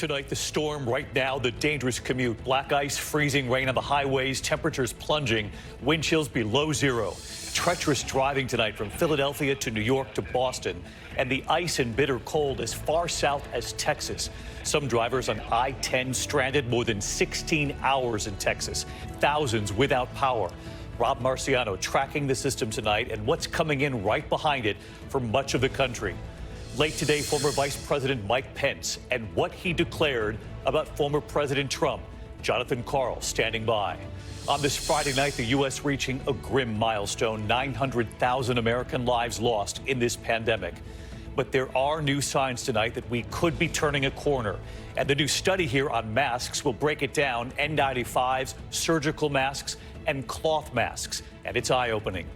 Tonight, the storm. Right now, the dangerous commute. Black ice, freezing rain on the highways, temperatures plunging, wind chills below zero. Treacherous driving tonight from Philadelphia to New York to Boston. And the ice and bitter cold as far south as Texas. Some drivers on I-10 stranded more than 16 hours in Texas. Thousands without power. Rob Marciano tracking the system tonight and what's coming in right behind it for much of the country. Late today, former Vice President Mike Pence and what he declared about former President Trump. Jonathan Karl standing by. On this Friday night, the U.S. reaching a grim milestone, 900,000 American lives lost in this pandemic. But there are new signs tonight that we could be turning a corner. And the new study here on masks will break it down: N95s, surgical masks, and cloth masks. And it's eye-opening.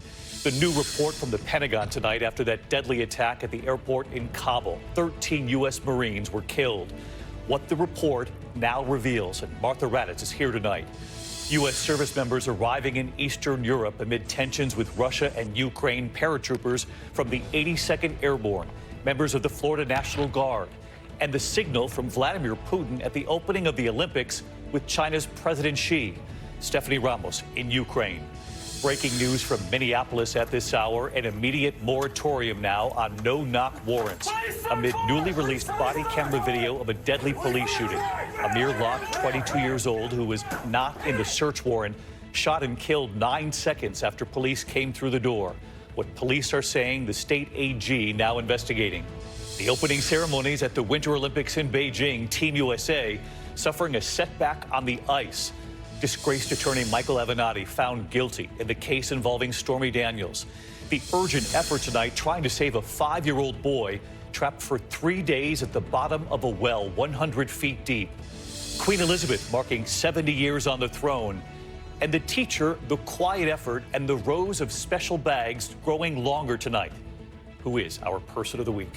The new report from the Pentagon tonight after that deadly attack at the airport in Kabul. 13 U.S. Marines were killed. What the report now reveals, and Martha Raddatz is here tonight. U.S. service members arriving in Eastern Europe amid tensions with Russia and Ukraine. Paratroopers from the 82nd Airborne, members of the Florida National Guard, and the signal from Vladimir Putin at the opening of the Olympics with China's President Xi. Stephanie Ramos in Ukraine. Breaking news from Minneapolis at this hour: an immediate moratorium now on no-knock warrants amid newly released body camera video of a deadly police shooting. Amir Locke, 22 years old, who was not in the search warrant, shot and killed 9 seconds after police came through the door. What police are saying, the state AG now investigating. The opening ceremonies at the Winter Olympics in Beijing, Team USA suffering a setback on the ice. Disgraced attorney Michael Avenatti found guilty in the case involving Stormy Daniels. The urgent effort tonight trying to save a 5-year-old boy trapped for 3 days at the bottom of a well 100 feet deep. Queen Elizabeth marking 70 years on the throne. And the teacher, the quiet effort, and the rows of special bags growing longer tonight. Who is our person of the week?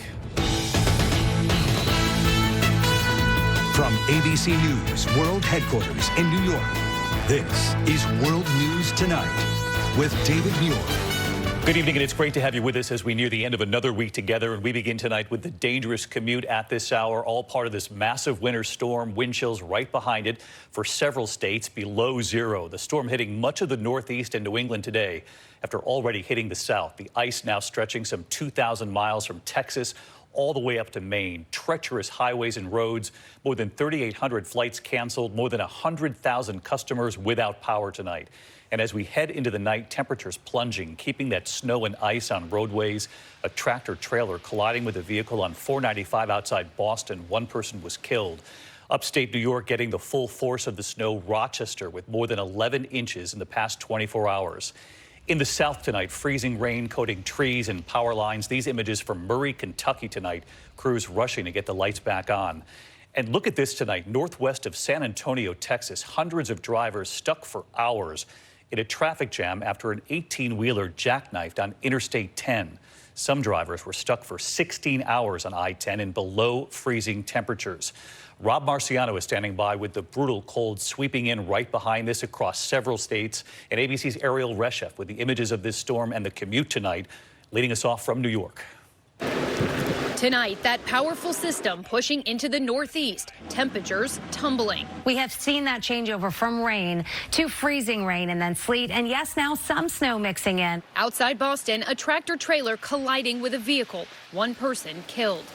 From ABC News World Headquarters in New York, this is World News Tonight with David Muir. Good evening, and it's great to have you with us as we near the end of another week together. And we begin tonight with the dangerous commute at this hour, all part of this massive winter storm. Wind chills right behind it for several states below zero. The storm hitting much of the Northeast and New England today after already hitting the South. The ice now stretching some 2,000 miles from Texas all the way up to Maine. Treacherous highways and roads. More than 3,800 flights canceled. More than 100,000 customers without power tonight. And as we head into the night, temperatures plunging, keeping that snow and ice on roadways. A tractor trailer colliding with a vehicle on 495 outside Boston. One person was killed. Upstate New York getting the full force of the snow. Rochester with more than 11 inches in the past 24 hours. In the South tonight, freezing rain coating trees and power lines. These images from Murray, Kentucky tonight. Crews rushing to get the lights back on. And look at this tonight, northwest of San Antonio, Texas. Hundreds of drivers stuck for hours in a traffic jam after an 18-wheeler jackknifed on Interstate 10. Some drivers were stuck for 16 hours on I-10 in below freezing temperatures. Rob Marciano is standing by with the brutal cold sweeping in right behind this across several states. And ABC's Ariel Reshef with the images of this storm and the commute tonight, leading us off from New York. Tonight, that powerful system pushing into the Northeast, temperatures tumbling. We have seen that changeover from rain to freezing rain and then sleet, and yes, now some snow mixing in. Outside Boston, a tractor trailer colliding with a vehicle. One person killed.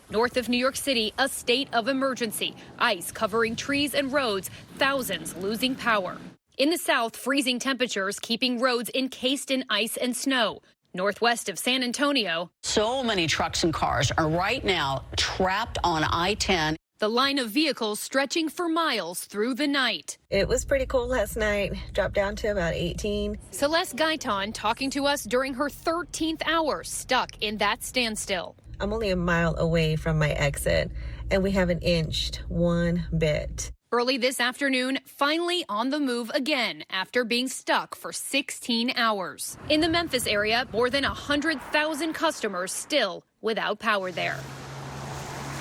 North of New York City, a state of emergency. Ice covering trees and roads, thousands losing power. In the South, freezing temperatures keeping roads encased in ice and snow. Northwest of San Antonio, so many trucks and cars are right now trapped on I-10. The line of vehicles stretching for miles through the night. It was pretty cold last night, dropped down to about 18. Celeste Gaitan talking to us during her 13th hour, stuck in that standstill. I'm only a mile away from my exit, and we haven't inched one bit. Early this afternoon, finally on the move again after being stuck for 16 hours. In the Memphis area, more than 100,000 customers still without power there.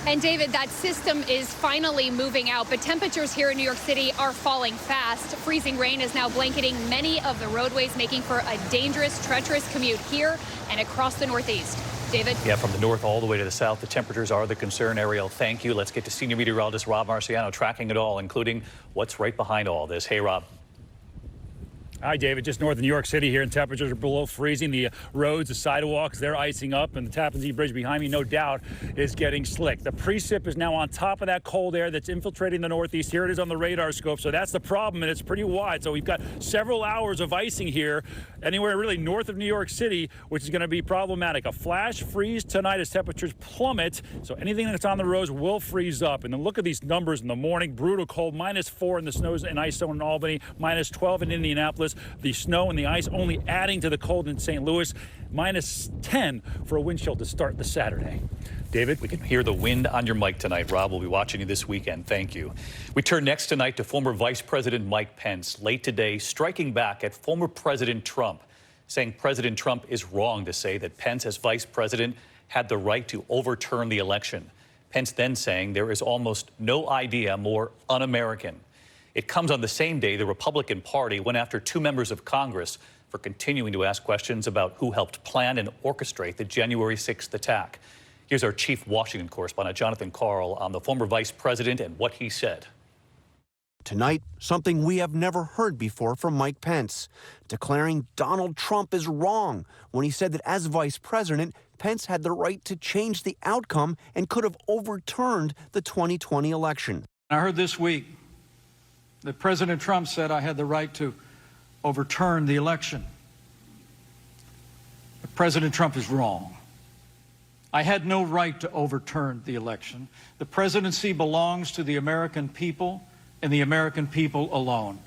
And David, that system is finally moving out, but temperatures here in New York City are falling fast. Freezing rain is now blanketing many of the roadways, making for a dangerous, treacherous commute here and across the Northeast. David? Yeah, from the north all the way to the south, the temperatures are the concern. Ariel, thank you. Let's get to senior meteorologist Rob Marciano tracking it all, including what's right behind all this. Hey, Rob. Hi, David. Just north of New York City here, and temperatures are below freezing. The roads, the sidewalks, they're icing up, and the Tappan Zee Bridge behind me, no doubt, is getting slick. The precip is now on top of that cold air that's infiltrating the northeast. Here it is on the radar scope, so that's the problem, and it's pretty wide. So we've got several hours of icing here, anywhere really north of New York City, which is going to be problematic. A flash freeze tonight as temperatures plummet, so anything that's on the roads will freeze up. And then look at these numbers in the morning. Brutal cold, -4 in the snows and ice zone in Albany, -12 in Indianapolis. The snow and the ice only adding to the cold in St. Louis, -10 for a wind chill to start the Saturday. David? We can hear the wind on your mic tonight, Rob. We'll be watching you this weekend. Thank you. We turn next tonight to former Vice President Mike Pence, late today striking back at former President Trump, saying President Trump is wrong to say that Pence, as vice president, had the right to overturn the election. Pence then saying there is almost no idea more un-American. It comes on the same day the Republican Party went after 2 members of Congress for continuing to ask questions about who helped plan and orchestrate the January 6th attack. Here's our chief Washington correspondent, Jonathan Karl, on the former vice president and what he said. Tonight, something we have never heard before from Mike Pence, declaring Donald Trump is wrong when he said that as vice president, Pence had the right to change the outcome and could have overturned the 2020 election. I heard this week that President Trump said I had the right to overturn the election. But President Trump is wrong. I had no right to overturn the election. The presidency belongs to the American people and the American people alone.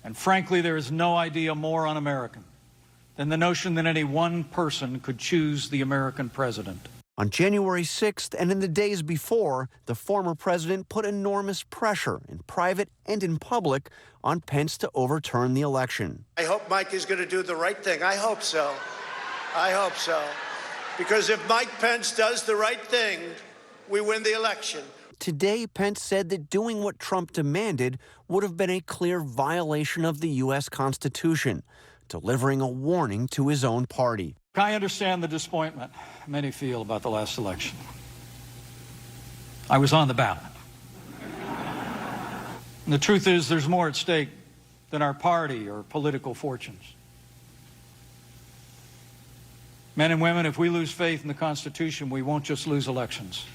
And frankly, there is no idea more un-American than the notion that any one person could choose the American president. On January 6th and in the days before, the former president put enormous pressure in private and in public on Pence to overturn the election. I hope Mike is going to do the right thing. I hope so. I hope so. Because if Mike Pence does the right thing, we win the election. Today, Pence said that doing what Trump demanded would have been a clear violation of the U.S. Constitution, delivering a warning to his own party. I understand the disappointment many feel about the last election. I was on the ballot. And the truth is, there's more at stake than our party or political fortunes. Men and women, if we lose faith in the Constitution, we won't just lose elections.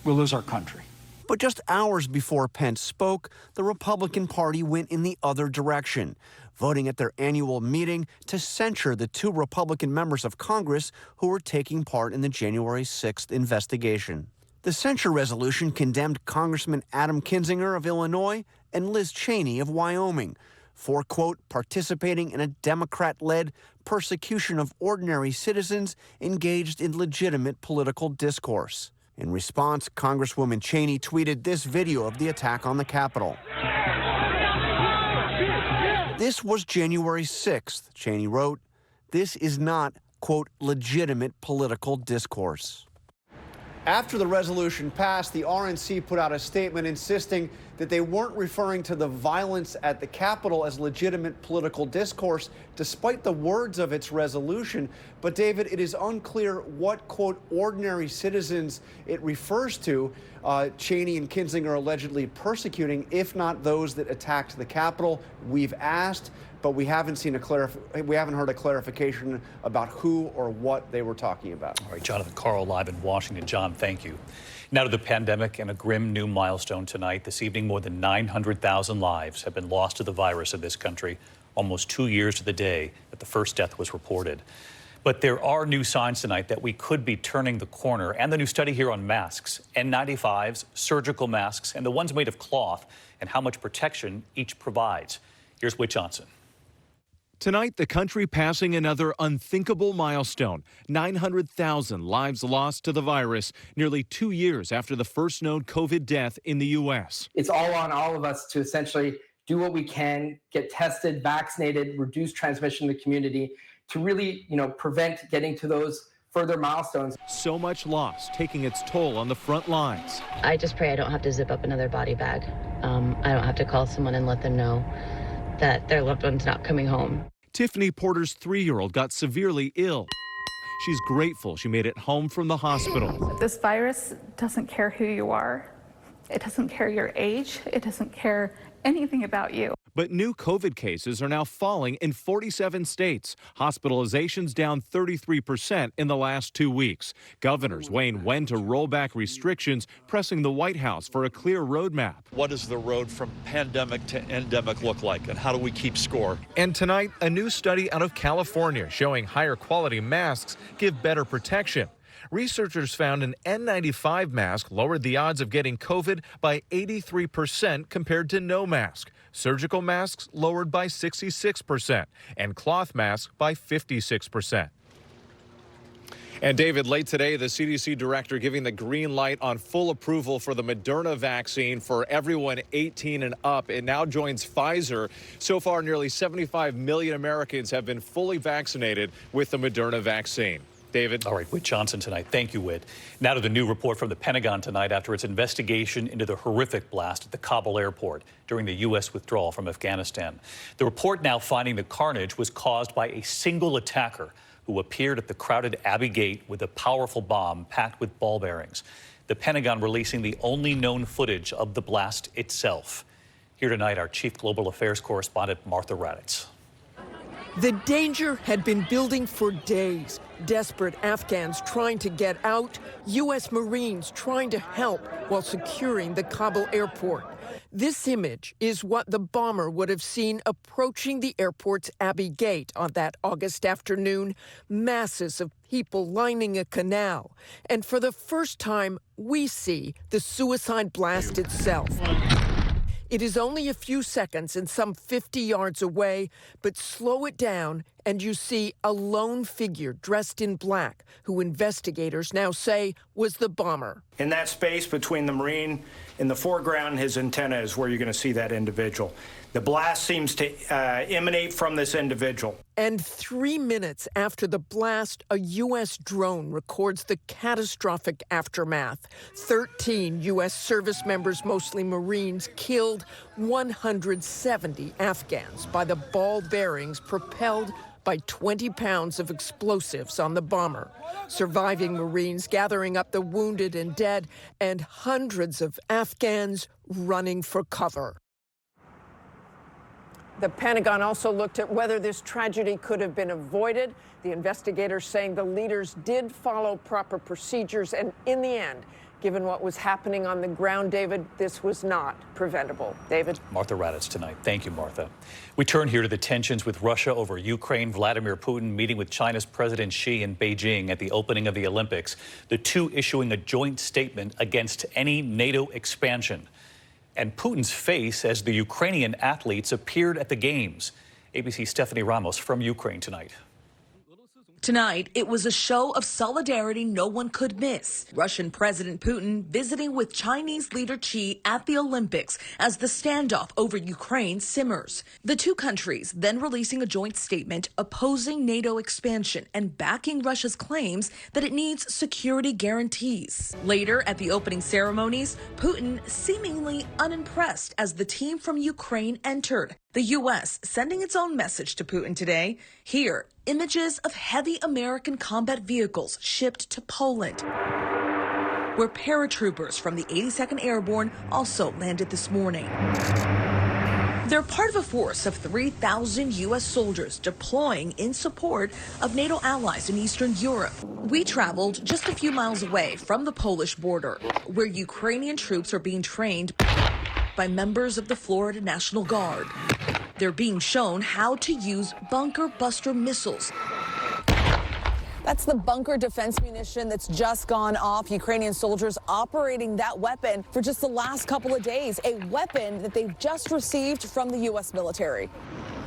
We'll lose our country. But just hours before Pence spoke, the Republican Party went in the other direction, voting at their annual meeting to censure the 2 Republican members of Congress who were taking part in the January 6th investigation. The censure resolution condemned Congressman Adam Kinzinger of Illinois and Liz Cheney of Wyoming for, quote, participating in a Democrat-led persecution of ordinary citizens engaged in legitimate political discourse. In response, Congresswoman Cheney tweeted this video of the attack on the Capitol. This was January 6th, Cheney wrote. This is not, quote, legitimate political discourse. After the resolution passed, the RNC put out a statement insisting that they weren't referring to the violence at the Capitol as legitimate political discourse, despite the words of its resolution. But, David, it is unclear what, quote, ordinary citizens it refers to. Cheney and Kinzinger allegedly persecuting, if not those that attacked the Capitol. We've asked, but we haven't heard a clarification about who or what they were talking about. All right, Jonathan Karl live in Washington. John, thank you. Now to the pandemic and a grim new milestone tonight. This evening, more than 900,000 lives have been lost to the virus in this country, almost 2 years to the day that the first death was reported. But there are new signs tonight that we could be turning the corner, and the new study here on masks, N95s, surgical masks, and the ones made of cloth, and how much protection each provides. Here's Whit Johnson. Tonight, the country passing another unthinkable milestone, 900,000 lives lost to the virus, nearly 2 years after the first known COVID death in the U.S. It's all on all of us to essentially do what we can, get tested, vaccinated, reduce transmission in the community to really, prevent getting to those further milestones. So much loss, taking its toll on the front lines. I just pray I don't have to zip up another body bag. I don't have to call someone and let them know that their loved one's not coming home. Tiffany Porter's 3-year-old got severely ill. She's grateful she made it home from the hospital. This virus doesn't care who you are. It doesn't care your age. It doesn't care anything about you. But new COVID cases are now falling in 47 states. Hospitalizations down 33% in the last 2 weeks. Governors weighing when to roll back restrictions, pressing the White House for a clear roadmap. What does the road from pandemic to endemic look like, and how do we keep score? And tonight, a new study out of California showing higher quality masks give better protection. Researchers found an N95 mask lowered the odds of getting COVID by 83% compared to no mask. Surgical masks lowered by 66%, and cloth masks by 56%. And David, late today, the CDC director giving the green light on full approval for the Moderna vaccine for everyone 18 and up. It now joins Pfizer. So far, nearly 75 million Americans have been fully vaccinated with the Moderna vaccine. David. All right, Whit Johnson tonight. Thank you, Whit. Now to the new report from the Pentagon tonight after its investigation into the horrific blast at the Kabul airport during the U.S. withdrawal from Afghanistan. The report now finding the carnage was caused by a single attacker who appeared at the crowded Abbey Gate with a powerful bomb packed with ball bearings. The Pentagon releasing the only known footage of the blast itself. Here tonight, our chief global affairs correspondent, Martha Raddatz. The danger had been building for days. Desperate Afghans trying to get out, U.S. Marines trying to help while securing the Kabul airport. This image is what the bomber would have seen approaching the airport's Abbey Gate on that August afternoon. Masses of people lining a canal. And for the first time, we see the suicide blast itself. It is only a few seconds and some 50 yards away, but slow it down and you see a lone figure dressed in black who investigators now say was the bomber. In that space between the Marine in the foreground and his antenna is where you're going to see that individual. The blast seems to emanate from this individual. And 3 minutes after the blast, a U.S. drone records the catastrophic aftermath. 13 U.S. service members, mostly Marines, killed, 170 Afghans by the ball bearings propelled by 20 pounds of explosives on the bomber. Surviving Marines gathering up the wounded and dead, and hundreds of Afghans running for cover. The Pentagon also looked at whether this tragedy could have been avoided. The investigators saying the leaders did follow proper procedures, and in the end, given what was happening on the ground, David, this was not preventable. David? Martha Raddatz tonight. Thank you, Martha. We turn here to the tensions with Russia over Ukraine. Vladimir Putin meeting with China's President Xi in Beijing at the opening of the Olympics. The two issuing a joint statement against any NATO expansion. And Putin's face as the Ukrainian athletes appeared at the games. ABC's Stephanie Ramos from Ukraine tonight. Tonight, it was a show of solidarity no one could miss. Russian President Putin visiting with Chinese leader Xi at the Olympics as the standoff over Ukraine simmers. The two countries then releasing a joint statement opposing NATO expansion and backing Russia's claims that it needs security guarantees. Later, at the opening ceremonies, Putin seemingly unimpressed as the team from Ukraine entered. The U.S. sending its own message to Putin today. Here, images of heavy American combat vehicles shipped to Poland, where paratroopers from the 82nd Airborne also landed this morning. They're part of a force of 3,000 U.S. soldiers deploying in support of NATO allies in Eastern Europe. We traveled just a few miles away from the Polish border, where Ukrainian troops are being trained by members of the Florida National Guard. They're being shown how to use bunker buster missiles. That's the bunker defense munition that's just gone off. Ukrainian soldiers operating that weapon for just the last couple of days, a weapon that they've just received from the U.S. military.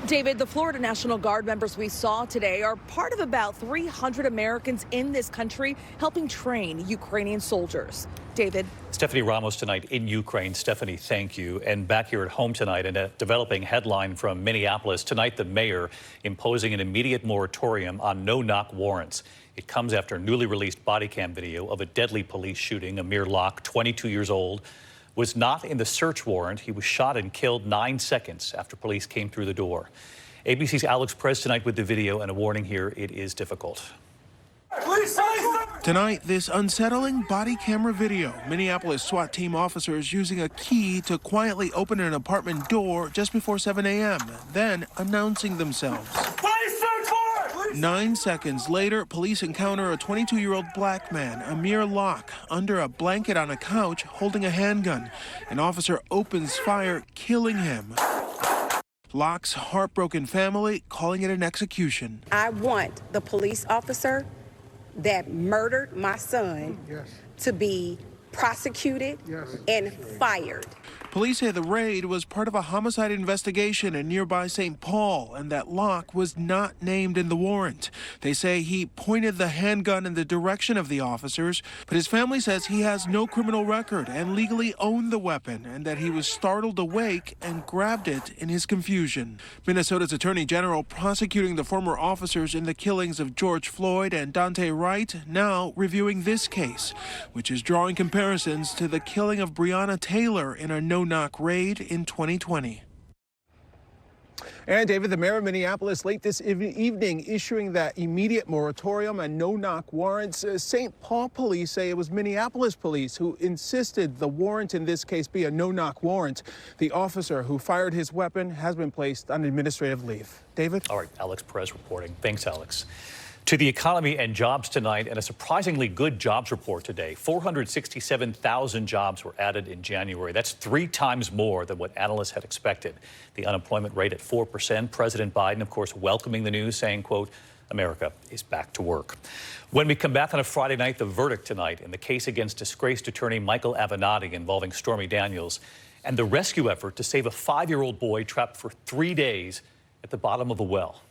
David, the Florida National Guard members we saw today are part of about 300 Americans in this country helping train Ukrainian soldiers. David. Stephanie Ramos tonight in Ukraine. Stephanie, thank you. And back here at home tonight, and a developing headline from Minneapolis. Tonight, the mayor imposing an immediate moratorium on no-knock warrants. It comes after newly released body cam video of a deadly police shooting. Amir Locke, 22 years old, was not in the search warrant. He was shot and killed 9 seconds after police came through the door. ABC's Alex Perez tonight with the video and a warning here, it is difficult. Tonight, this unsettling body camera video. Minneapolis SWAT team officers using a key to quietly open an apartment door just before 7 a.m., then announcing themselves. 9 seconds later, police encounter a 22-year-old black man, Amir Locke, under a blanket on a couch holding a handgun. An officer opens fire, killing him. Locke's heartbroken family calling it an execution. I want the police officer that murdered my son to be prosecuted and fired. Police say the raid was part of a homicide investigation in nearby St. Paul and that Locke was not named in the warrant. They say he pointed the handgun in the direction of the officers, but his family says he has no criminal record and legally owned the weapon and that he was startled awake and grabbed it in his confusion. Minnesota's Attorney General prosecuting the former officers in the killings of George Floyd and Dante Wright now reviewing this case, which is drawing comparisons to the killing of Breonna Taylor in a no-knock raid in 2020. And David, the mayor of Minneapolis late this evening issuing that immediate moratorium and no-knock warrants. St. Paul police say it was Minneapolis police who insisted the warrant in this case be a no-knock warrant. The officer who fired his weapon has been placed on administrative leave. David? All right, Alex Perez reporting. Thanks, Alex. To the economy and jobs tonight, and a surprisingly good jobs report today. 467,000 jobs were added in January. That's 3 times more than what analysts had expected. The unemployment rate at 4%. President Biden, of course, welcoming the news, saying, quote, America is back to work. When we come back on a Friday night, the verdict tonight in the case against disgraced attorney Michael Avenatti involving Stormy Daniels and the rescue effort to save a 5-year-old boy trapped for 3 days at the bottom of a well.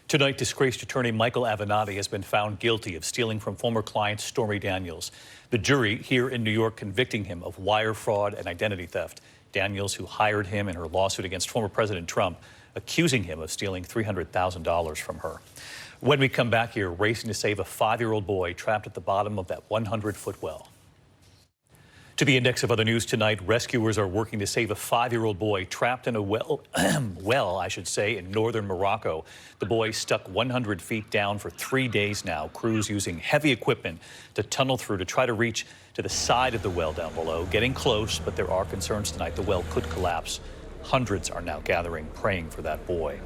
Tonight, disgraced attorney Michael Avenatti has been found guilty of stealing from former client Stormy Daniels. The jury here in New York convicting him of wire fraud and identity theft. Daniels, who hired him in her lawsuit against former President Trump, accusing him of stealing $300,000 from her. When we come back here, racing to save a 5-year-old boy trapped at the bottom of that 100-foot well. To the index of other news tonight, rescuers are working to save a 5-year-old boy trapped in a well, in northern Morocco. The boy stuck 100 feet down for 3 days now. Crews using heavy equipment to tunnel through to try to reach to the side of the well down below. Getting close, but there are concerns tonight the well could collapse. Hundreds are now gathering, praying for that boy.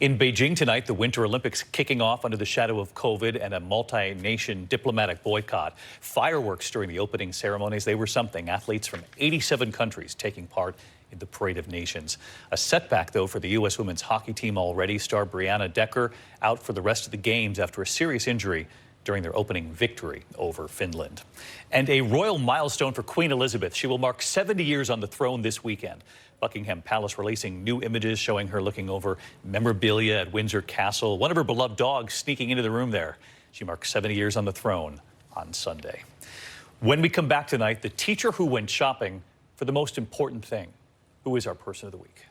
In Beijing tonight, the Winter Olympics kicking off under the shadow of COVID and a multi-nation diplomatic boycott. Fireworks during the opening ceremonies, they were something. Athletes from 87 countries taking part in the Parade of Nations. A setback, though, for the U.S. women's hockey team already. Star Brianna Decker out for the rest of the games after a serious injury during their opening victory over Finland. And a royal milestone for Queen Elizabeth. She will mark 70 years on the throne this weekend. Buckingham Palace releasing new images showing her looking over memorabilia at Windsor Castle. One of her beloved dogs sneaking into the room there. She marks 70 years on the throne on Sunday. When we come back tonight, the teacher who went shopping for the most important thing. Who is our person of the week?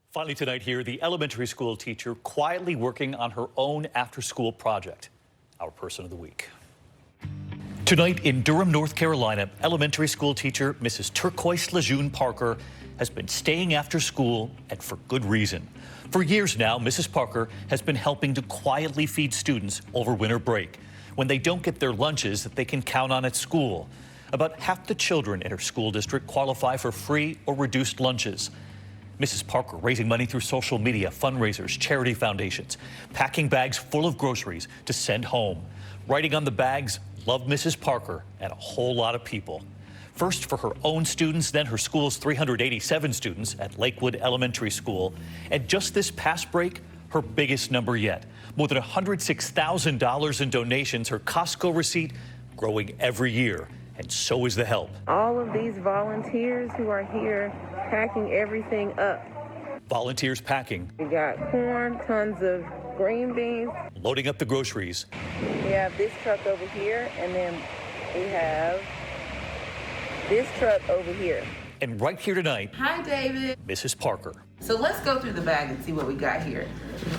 Finally tonight here, the elementary school teacher quietly working on her own after-school project. Our person of the week. Tonight in Durham, North Carolina, elementary school teacher Mrs. Turquoise Lejeune Parker has been staying after school, and for good reason. For years now, Mrs. Parker has been helping to quietly feed students over winter break when they don't get their lunches that they can count on at school. About half the children in her school district qualify for free or reduced lunches. Mrs. Parker raising money through social media, fundraisers, charity foundations, packing bags full of groceries to send home. Writing on the bags, "Love Mrs. Parker," and a whole lot of people. First for her own students, then her school's 387 students at Lakewood Elementary School. And just this past break, her biggest number yet. More than $106,000 in donations, her Costco receipt growing every year. And so is the help. All of these volunteers who are here packing everything up. Volunteers packing. We got corn, tons of green beans. Loading up the groceries. We have this truck over here, and then we have this truck over here. And right here tonight, hi, David. Mrs. Parker. So let's go through the bag and see what we got here.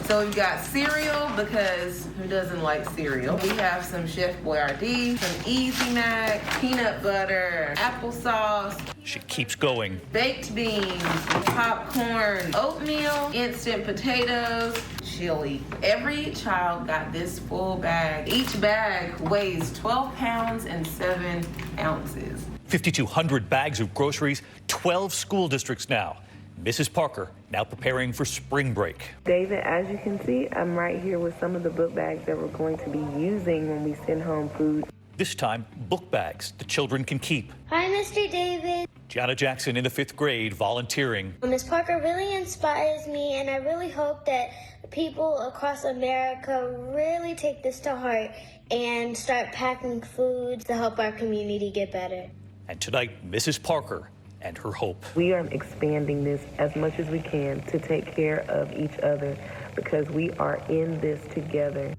So we've got cereal, because who doesn't like cereal? We have some Chef Boyardee, some Easy Mac, peanut butter, applesauce. she keeps going. Baked beans, popcorn, oatmeal, instant potatoes, chili. Every child got this full bag. Each bag weighs 12 pounds and 7 ounces. 5,200 bags of groceries, 12 school districts now. Mrs. Parker now preparing for spring break. David, as you can see, I'm right here with some of the book bags that we're going to be using when we send home food. This time, book bags the children can keep. Hi, Mr. David. Gianna Jackson in the 5th grade volunteering. Ms. Parker really inspires me, and I really hope that people across America really take this to heart and start packing foods to help our community get better. And tonight, Mrs. Parker and her hope. We are expanding this as much as we can to take care of each other because we are in this together.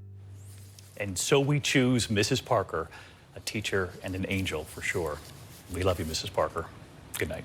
And so we choose Mrs. Parker, a teacher and an angel for sure. We love you, Mrs. Parker. Good night.